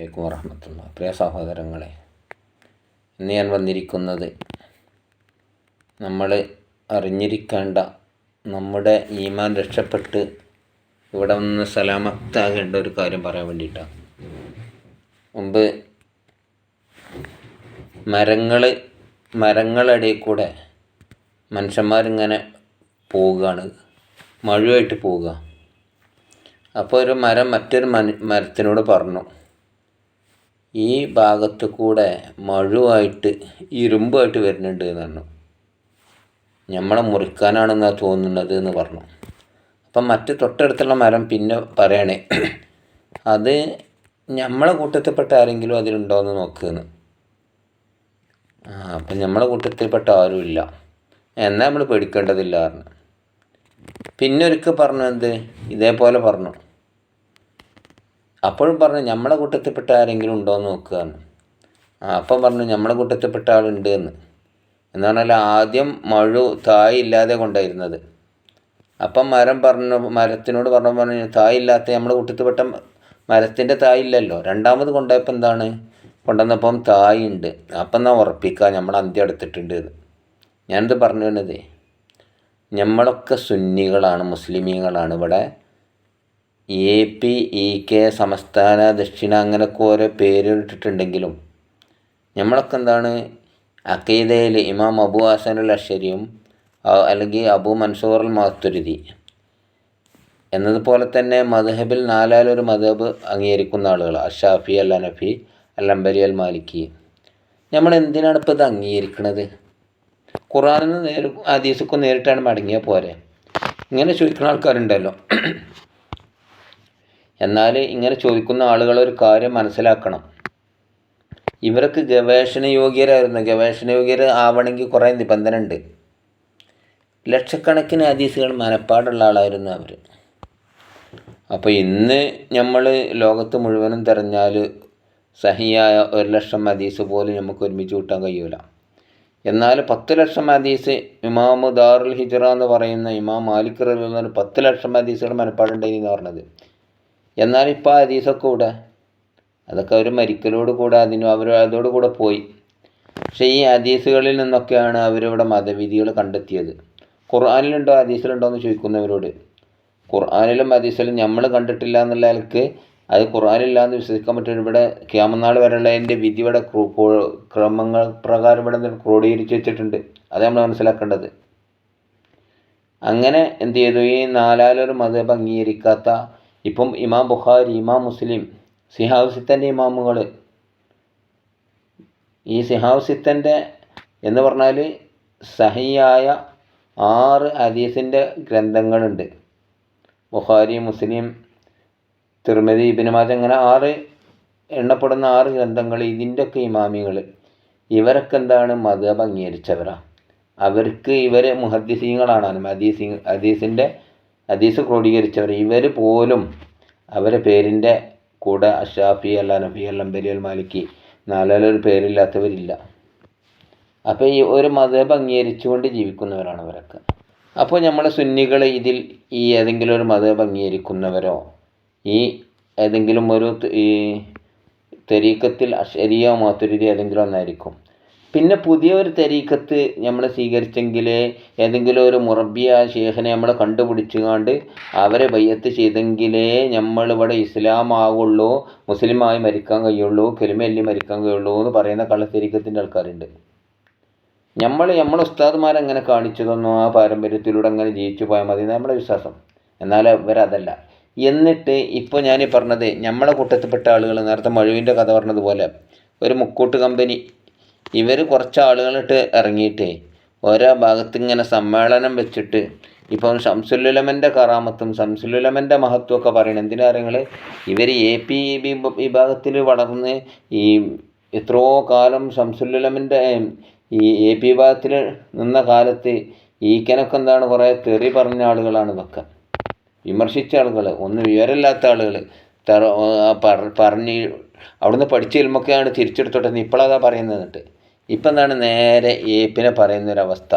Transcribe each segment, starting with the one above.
അലൈക്കും വറഹ്മത്തുള്ളാഹി. പ്രിയ സഹോദരങ്ങളെ, ഇന്ന് ഞാൻ വന്നിരിക്കുന്നത് നമ്മൾ അറിഞ്ഞിരിക്കേണ്ട, നമ്മുടെ ഈമാൻ രക്ഷപ്പെട്ട് ഇവിടെ നിന്ന് സലാമത്താകേണ്ട ഒരു കാര്യം പറയാൻ വേണ്ടിയിട്ടാണ്. മുമ്പ് മരങ്ങളിടയിൽ കൂടെ മനുഷ്യന്മാരിങ്ങനെ പോവുകയാണ്, മഴയായിട്ട് പോവുക. അപ്പോൾ ഒരു മരം മറ്റൊരു മരത്തിനോട് പറഞ്ഞു, ഈ ഭാഗത്ത് കൂടെ മഴുവായിട്ട് ഇരുമ്പായിട്ട് വരുന്നുണ്ട് എന്ന് പറഞ്ഞു. നമ്മളെ മുറിക്കാനാണെന്നാണ് തോന്നുന്നത് എന്ന് പറഞ്ഞു. അപ്പം മറ്റ് തൊട്ടടുത്തുള്ള മരം പിന്നെ പറയണേ, അത് നമ്മളെ കൂട്ടത്തിൽപ്പെട്ട ആരെങ്കിലും അതിലുണ്ടോയെന്ന് നോക്കുമെന്ന്. അപ്പം നമ്മളെ കൂട്ടത്തിൽപ്പെട്ട ആരുമില്ല, എന്നാൽ നമ്മൾ പേടിക്കേണ്ടതില്ല പറഞ്ഞു. പിന്നെ ഒരിക്കൽ പറഞ്ഞു, എന്ത് ഇതേപോലെ പറഞ്ഞു. അപ്പോഴും പറഞ്ഞു നമ്മളെ കൂട്ടത്തിൽപ്പെട്ട ആരെങ്കിലും ഉണ്ടോയെന്ന് നോക്കുകയാണ്. അപ്പം പറഞ്ഞു നമ്മളെ കൂട്ടത്തിൽപ്പെട്ട ആളുണ്ട് എന്ന്. പറഞ്ഞാൽ ആദ്യം മഴു തായ് ഇല്ലാതെ കൊണ്ടായിരുന്നത്. അപ്പം മരത്തിനോട് പറഞ്ഞു തായില്ലാത്ത നമ്മളെ കൂട്ടത്തിൽപ്പെട്ട മരത്തിൻ്റെ തായ് ഇല്ലല്ലോ. രണ്ടാമത് കൊണ്ടുപോയപ്പോൾ എന്താണ് കൊണ്ടുവന്നപ്പം തായ് ഉണ്ട്. അപ്പം എന്നാൽ ഉറപ്പിക്കുക നമ്മൾ അന്ത്യം എടുത്തിട്ടുണ്ട് എന്ന്. ഞാനിത് പറഞ്ഞു തന്നത്, നമ്മളൊക്കെ സുന്നികളാണ്, മുസ്ലിമീങ്ങളാണ്. ഇവിടെ AP, EK, സംസ്ഥാന, ദക്ഷിണ അങ്ങനെയൊക്കെ ഓരോ പേരിട്ടിട്ടുണ്ടെങ്കിലും നമ്മളൊക്കെ എന്താണ് അഖീദയിൽ ഇമാം അബു ഹസൻ അൽ അശ്ശരിയും അല്ലെങ്കിൽ അബു മൻസൂർ അൽ മാത്തുരിദി എന്നതുപോലെ തന്നെ മദ്ഹബിൽ നാലാലൊരു മദ്ഹബ് അംഗീകരിക്കുന്ന ആളുകൾ, അഷാഫി, അൽ ഹനഫി, അൽ ഹംബലി, അൽ മാലിക്കി. നമ്മൾ എന്തിനാണ് ഇപ്പോൾ ഇത് അംഗീകരിക്കുന്നത്? ഖുർആനിൽ ഹദീസിക്കും നേരിട്ടാണ് മടങ്ങിയാൽ പോരെ. ഇങ്ങനെ ചോദിക്കുന്ന ആൾക്കാരുണ്ടല്ലോ. എന്നാൽ ഇങ്ങനെ ചോദിക്കുന്ന ആളുകളൊരു കാര്യം മനസ്സിലാക്കണം, ഇവർക്ക് ഗവേഷണ യോഗ്യർ ആവണമെങ്കിൽ കുറേ നിബന്ധന ഉണ്ട്. ലക്ഷക്കണക്കിന് ഹദീസുകൾ മനപ്പാടുള്ള ആളായിരുന്നു അവർ. അപ്പോൾ ഇന്ന് നമ്മൾ ലോകത്ത് മുഴുവനും തിരഞ്ഞാൽ സഹിയായ 1,00,000 ഹദീസ് പോലും നമുക്ക് ഒരുമിച്ച് കൂട്ടാൻ കഴിയൂല. എന്നാൽ 10,00,000 ഹദീസ് ഇമാം ദാറുൽ ഹിജ്റ എന്ന് പറയുന്ന ഇമാം മാലിക് റളിയല്ലാഹു അൻഹു 10,00,000 ഹദീസുകൾ മനപ്പാടുണ്ടെന്ന് പറഞ്ഞത്. എന്നാൽ ഇപ്പോൾ ആ ഹദീസൊക്കെ കൂടെ അതൊക്കെ അവർ മരിക്കലോട് കൂടെ അതോടുകൂടെ പോയി. പക്ഷേ ഈ ഹദീസുകളിൽ നിന്നൊക്കെയാണ് അവരിവിടെ മതവിധികൾ കണ്ടെത്തിയത്. ഖുർആനിലുണ്ടോ ഹദീസിലുണ്ടോ എന്ന് ചോദിക്കുന്നവരോട്, ഖുർആനിലും ഹദീസിലും നമ്മൾ കണ്ടിട്ടില്ല എന്നുള്ള നിലക്ക് അത് ഖുർആനില്ലാന്ന് വിശ്വസിക്കാൻ പറ്റും. ഇവിടെ ഖിയാമത്ത് നാൾ വരെയുള്ള അതിൻ്റെ വിധി ഇവിടെ ക്രമങ്ങൾ പ്രകാരം ഇവിടെ ക്രോഡീകരിച്ച് വെച്ചിട്ടുണ്ട്. അത് നമ്മൾ മനസ്സിലാക്കേണ്ടത്. അങ്ങനെ എന്ത് ചെയ്തു, ഈ നാലാലൊരു മദ്ഹബ് അംഗീകരിക്കാത്ത ഇപ്പം ഇമാം ബുഖാരി, ഇമാം മുസ്ലിം, സിഹാബ് സിത്തൻ്റെ ഇമാമുകൾ, ഈ സിഹാബ് സിത്തൻ്റെ എന്ന് പറഞ്ഞാൽ സഹിയായ 6 ഹദീസിൻ്റെ ഗ്രന്ഥങ്ങളുണ്ട്. ബുഖാരി, മുസ്ലിം, തിർമിദി, ഇബ്നു മാജ, അങ്ങനെ 6 എണ്ണപ്പെടുന്ന 6 ഗ്രന്ഥങ്ങൾ. ഇതിൻ്റെയൊക്കെ ഇമാമികൾ ഇവരൊക്കെ എന്താണ് മദ്ഹബ് അംഗീകരിച്ചവരാണ്. അവർക്ക് ഇവർ മുഹദ്ദിസീങ്ങളാണ്, ഹദീസ് ക്രോഡീകരിച്ചവർ. ഇവർ പോലും അവരെ പേരിൻ്റെ കൂടെ അഷാഫി, അൽ ഹനഫി, അൽ ഹംബലി, അൽ മാലിക്കി നാലാലൊരു പേരില്ലാത്തവരില്ല. അപ്പോൾ ഈ ഒരു മദ്ഹബ് അംഗീകരിച്ചുകൊണ്ട് ജീവിക്കുന്നവരാണ് അവരൊക്കെ. അപ്പോൾ നമ്മൾ സുന്നികൾ ഇതിൽ ഈ ഏതെങ്കിലും ഒരു മദ്ഹബ് അംഗീകരിക്കുന്നവരോ ഈ ഏതെങ്കിലും ഒരു ഈ തരീഖത്തിൽ അശ്അരിയോ മാതുരിദിയോ ഏതെങ്കിലും ഒന്നായിരിക്കും. പിന്നെ പുതിയ ഒരു തരീഖത്ത് നമ്മൾ സ്വീകരിച്ചെങ്കിലേ ഏതെങ്കിലും ഒരു മുറബിയ ഷേഖിനെ നമ്മൾ കണ്ടുപിടിച്ചുകൊണ്ട് അവരെ ബയ്യത്ത് ചെയ്തെങ്കിലേ നമ്മളിവിടെ ഇസ്ലാം ആവുള്ളൂ, മുസ്ലിമായി മരിക്കാൻ കഴിയുള്ളൂ, കലിമയല്ലി മരിക്കാൻ കഴിയുള്ളൂ എന്ന് പറയുന്ന കള്ളത്തരീഖത്തിൻ്റെ ആൾക്കാരുണ്ട്. നമ്മളെ ഉസ്താദ്മാരെങ്ങനെ കാണിച്ചു തന്നോ ആ പാരമ്പര്യത്തിലൂടെ അങ്ങനെ ജീവിച്ചു പോയാൽ മതി നമ്മുടെ വിശ്വാസം. എന്നാൽ ഇവരതല്ല. എന്നിട്ട് ഇപ്പോൾ ഞാൻ പറഞ്ഞത് നമ്മളെ കൂട്ടത്തിൽപ്പെട്ട ആളുകൾ, നേരത്തെ മഴുവിൻ്റെ കഥ പറഞ്ഞതുപോലെ ഒരു മുക്കൂട്ട് കമ്പനി, ഇവർ കുറച്ച് ആളുകളിട്ട് ഇറങ്ങിയിട്ട് ഓരോ ഭാഗത്ത് ഇങ്ങനെ സമ്മേളനം വെച്ചിട്ട് ഇപ്പം ശംസുലുലമൻ്റെ കറാമത്തും ശംസുലുലമൻ്റെ മഹത്വമൊക്കെ പറയണം. എന്തിനാ നിങ്ങൾ ഇവർ AP വിഭാഗത്തിൽ വളർന്ന് ഈ എത്രയോ കാലം ശംസുലുലമൻ്റെ ഈ AP വിഭാഗത്തിൽ നിന്ന കാലത്ത് ഈക്കനൊക്കെ എന്താണ് കുറേ തെറി പറഞ്ഞ ആളുകളാണ് ഇതൊക്കെ, വിമർശിച്ച ആളുകൾ, ഒന്നും വിവരമില്ലാത്ത ആളുകൾ പറഞ്ഞ് അവിടുന്ന് പഠിച്ച ഇൽമൊക്കെയാണ് തിരിച്ചെടുത്തോട്ടെ. ഇപ്പോഴതാ പറയുന്നത്. എന്നിട്ട് ഇപ്പം എന്താണ് നേരെ ഏപ്പിനെ പറയുന്നൊരവസ്ഥ.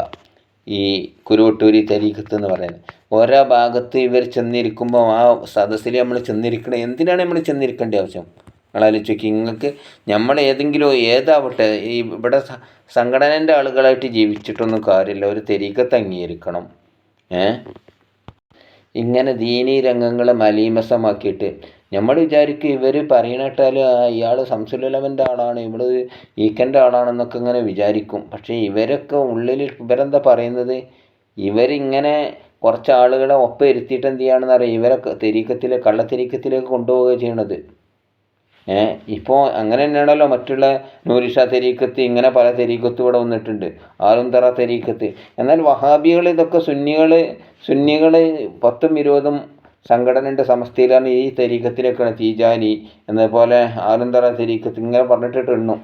ഈ കുരുവട്ടൂരി തരീഖത്ത് എന്ന് പറയുന്നത് ഓരോ ഭാഗത്ത് ഇവർ ചെന്നിരിക്കുമ്പോൾ ആ സദസ്സിൽ നമ്മൾ ചെന്നിരിക്കണം. എന്തിനാണ് നമ്മൾ ചെന്നിരിക്കേണ്ട ആവശ്യം? നിങ്ങളാലോചിച്ച് നിങ്ങൾക്ക് നമ്മൾ ഏതാവട്ടെ ഈ ഇവിടെ സംഘടനേൻ്റെ ആളുകളായിട്ട് ജീവിച്ചിട്ടൊന്നും കാര്യമില്ല, ഒരു തെരീക്കത്ത് അംഗീകരിക്കണം. ഇങ്ങനെ ദീനീ രംഗങ്ങളെ മലീമസമാക്കിയിട്ട് നമ്മൾ വിചാരിക്കും ഇവർ പറയണട്ടാൽ ഇയാൾ ശംസുലുലമൻ്റെ ആളാണ്, ഇവൾ ഈക്കൻ്റെ ആളാണെന്നൊക്കെ ഇങ്ങനെ വിചാരിക്കും. പക്ഷേ ഇവരൊക്കെ ഉള്ളിൽ ഇവരെന്താ പറയുന്നത്, ഇവരിങ്ങനെ കുറച്ച് ആളുകളെ ഒപ്പം ഇരുത്തിയിട്ട് എന്ത് ചെയ്യുകയാണെന്ന് അറിയാം, ഇവരെ കള്ളത്തെരീക്കത്തിലേക്ക് കൊണ്ടുപോവുക ചെയ്യണത്. ഇപ്പോൾ അങ്ങനെ തന്നെയാണല്ലോ മറ്റുള്ള നൂരിഷ തെരീക്കത്ത്, ഇങ്ങനെ പല തെരീക്കത്തും ഇവിടെ വന്നിട്ടുണ്ട്, ആലുന്തറ തെരീക്കത്ത്. എന്നാൽ വഹാബികൾ ഇതൊക്കെ സുന്നികൾ 10ഉം 20ഉം സംഘടനയുടെ സമസ്തയിലാണ് ഈ തെരീക്കത്തിലേക്കാണ്, തീജാനി എന്നതുപോലെ ആലുന്തറ തെരീക്കത്ത് ഇങ്ങനെ പറഞ്ഞിട്ടിട്ട് എണ്ണും.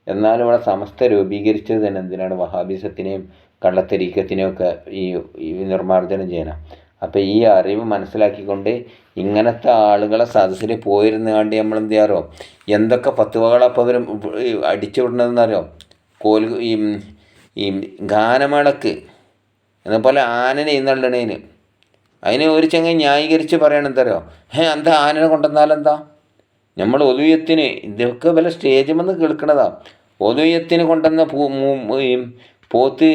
എന്നാലും ഇവിടെ സമസ്ത രൂപീകരിച്ചത് തന്നെ എന്തിനാണ്, വഹാബിസത്തിനെയും കള്ളത്തെരീക്കത്തിനെയൊക്കെ ഈ നിർമ്മാർജ്ജനം ചെയ്യണം. അപ്പോൾ ഈ അറിവ് മനസ്സിലാക്കിക്കൊണ്ട് ഇങ്ങനത്തെ ആളുകളെ സദസ്സിൽ പോയിരുന്നാണ്ട് നമ്മൾ എന്ത് ചെയ്യാറോ, എന്തൊക്കെ ഫത്വകളപ്പോൾ അവർ അടിച്ചു വിടണമെന്നറിയോ. ഈ ഗാനമേളക്ക് എന്നപോലെ ആനനെ എഴുന്നള്ളണേന് അതിന് ഒരു ചങ്ങ ന്യായീകരിച്ച് പറയണെന്തറിയോ, എന്താ ആനനെ കൊണ്ടുവന്നാലെന്താ, നമ്മൾ ഒലുയത്തിന് ഇതൊക്കെ വല്ല സ്റ്റേജിൽ വന്ന് കേൾക്കണതാ. ഒലുയത്തിന് കൊണ്ടുവന്ന പോത്ത്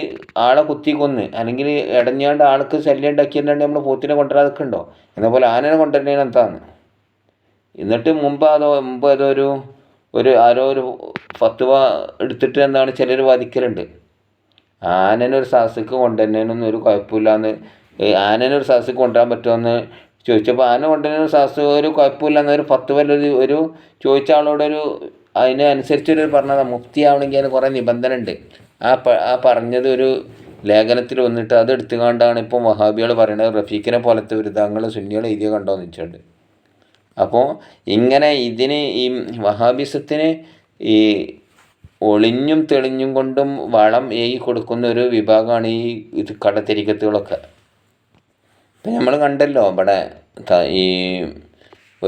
ആളെ കുത്തി കൊന്ന് അല്ലെങ്കിൽ ഇടഞ്ഞാണ്ട് ആൾക്ക് ശല്യം ഉണ്ടാക്കിയിട്ടുണ്ടെങ്കിൽ നമ്മൾ പോത്തിനെ കൊണ്ടുവരാതൊക്കെ ഉണ്ടോ, എന്നപോലെ ആനനെ കൊണ്ടുവരുന്നതിന് എന്താന്ന്. എന്നിട്ട് മുമ്പ് ആരോ ഒരു ഫത്വ എടുത്തിട്ട് എന്താണ് ചിലർ വാദിക്കലുണ്ട്, ആനനൊരു സദസ്സിക്ക് കൊണ്ടുവരുന്നതിനൊന്നും ഒരു കുഴപ്പമില്ലാന്ന്. ആനനൊരു സദസ്സിക്ക് കൊണ്ടുവരാൻ പറ്റുമെന്ന് ചോദിച്ചപ്പോൾ ആന കൊണ്ടുവരുന്ന സദസ്സ് ഒരു കുഴപ്പമില്ലെന്നൊരു ഫത്വ ഒരു ചോദിച്ച ആളോടൊരു അതിനനുസരിച്ചൊരു പറഞ്ഞതാണ്. മുഫ്തി ആവണമെങ്കിൽ അതിന് കുറേ നിബന്ധന ഉണ്ട്. ആ പറഞ്ഞത് ഒരു ലേഖനത്തിൽ വന്നിട്ട് അത് എടുത്തുകൊണ്ടാണ് ഇപ്പോൾ വഹാബികൾ പറയുന്നത് റഫീഖിനെ പോലത്തെ വിരുദ്ധങ്ങൾ സുന്നികൾ എഴുതിയ കണ്ടോന്ന് വെച്ചിട്ടുണ്ട്. അപ്പോൾ ഇങ്ങനെ ഈ വഹാബിസത്തിന് ഈ ഒളിഞ്ഞും തെളിഞ്ഞും കൊണ്ടും വളം കൊടുക്കുന്ന ഒരു വിഭാഗമാണ് ഈ കള്ളത്തെരീക്കത്തുകളൊക്കെ. ഇപ്പം നമ്മൾ കണ്ടല്ലോ ഇവിടെ ഈ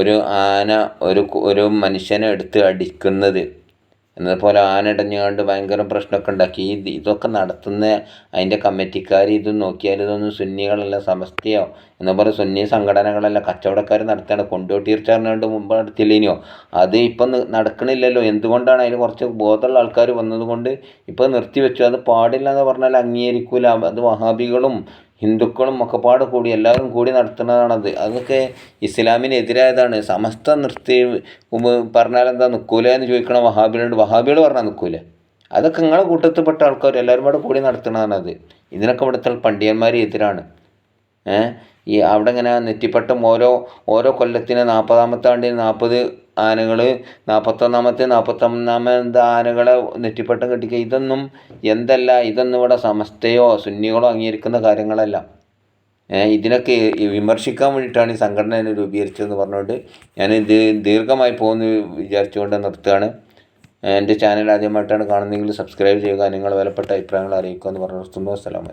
ഒരു ആന ഒരു മനുഷ്യനെ എടുത്ത് അടിക്കുന്നത് എന്നതുപോലെ ആന ഇടഞ്ഞുകൊണ്ട് ഭയങ്കര പ്രശ്നമൊക്കെ ഉണ്ടാക്കി. ഇതൊക്കെ നടത്തുന്ന അതിൻ്റെ കമ്മിറ്റിക്കാർ ഇത് നോക്കിയാൽ ഇതൊന്നും സുന്നികളല്ല, സമസ്തയോ എന്നപോലെ സുന്നി സംഘടനകളല്ല, കച്ചവടക്കാർ നടത്തുകയാണ്. കൊണ്ടോട്ടീർച്ചറിഞ്ഞുകൊണ്ട് മുമ്പ് നടത്തില്ലേനോ, അത് ഇപ്പം നടക്കണില്ലല്ലോ. എന്തുകൊണ്ടാണ്? അതിന് കുറച്ച് ബോധമുള്ള ആൾക്കാർ വന്നതുകൊണ്ട് ഇപ്പം നിർത്തിവെച്ചു. അത് പാടില്ല എന്ന് പറഞ്ഞാൽ അംഗീകരിക്കൂല. അത് വഹാബികളും ഹിന്ദുക്കളും ഒക്കെ കൂടി എല്ലാവരും കൂടി നടത്തുന്നതാണത്. അതൊക്കെ ഇസ്ലാമിനെതിരായതാണ്. സമസ്ത നിർത്തി പറഞ്ഞാൽ എന്താ നിൽക്കൂല എന്ന് ചോദിക്കണം വഹാബികളുണ്ട്. വഹാബികൾ പറഞ്ഞാൽ നിൽക്കൂല. അതൊക്കെ നിങ്ങളെ കൂട്ടത്തിൽപ്പെട്ട ആൾക്കാർ എല്ലാവരും കൂടി നടത്തുന്നതാണത്. ഇതിനൊക്കെ ഇവിടുത്തെ പണ്ഡിതന്മാർ എതിരാണ്. അവിടെ ഇങ്ങനെ നെറ്റിപ്പട്ടം ഓരോ കൊല്ലത്തിന് 40ാമത്തെ ആണ്ടിന് 40 ആനകൾ, 41ാമത്തെ 41ാമത്തെ ആനകളെ നെറ്റിപ്പട്ടം കെട്ടിക്കുക. ഇതൊന്നും ഇവിടെ സമസ്തയോ സുന്നികളോ അംഗീകരിക്കുന്ന കാര്യങ്ങളല്ല. ഇതിനൊക്കെ വിമർശിക്കാൻ വേണ്ടിയിട്ടാണ് ഈ സംഘടന രൂപീകരിച്ചതെന്ന് പറഞ്ഞുകൊണ്ട് ഞാൻ ദീർഘമായി പോകുന്നു വിചാരിച്ചുകൊണ്ട് നിർത്തുകയാണ്. എൻ്റെ ചാനൽ ആദ്യമായിട്ടാണ് കാണുന്നതെങ്കിൽ സബ്സ്ക്രൈബ് ചെയ്യുക, നിങ്ങൾ വിലപ്പെട്ട അഭിപ്രായങ്ങൾ അറിയിക്കുക എന്ന് പറഞ്ഞു നിർത്തുന്നു. അസ്സലാമു അലൈക്കും.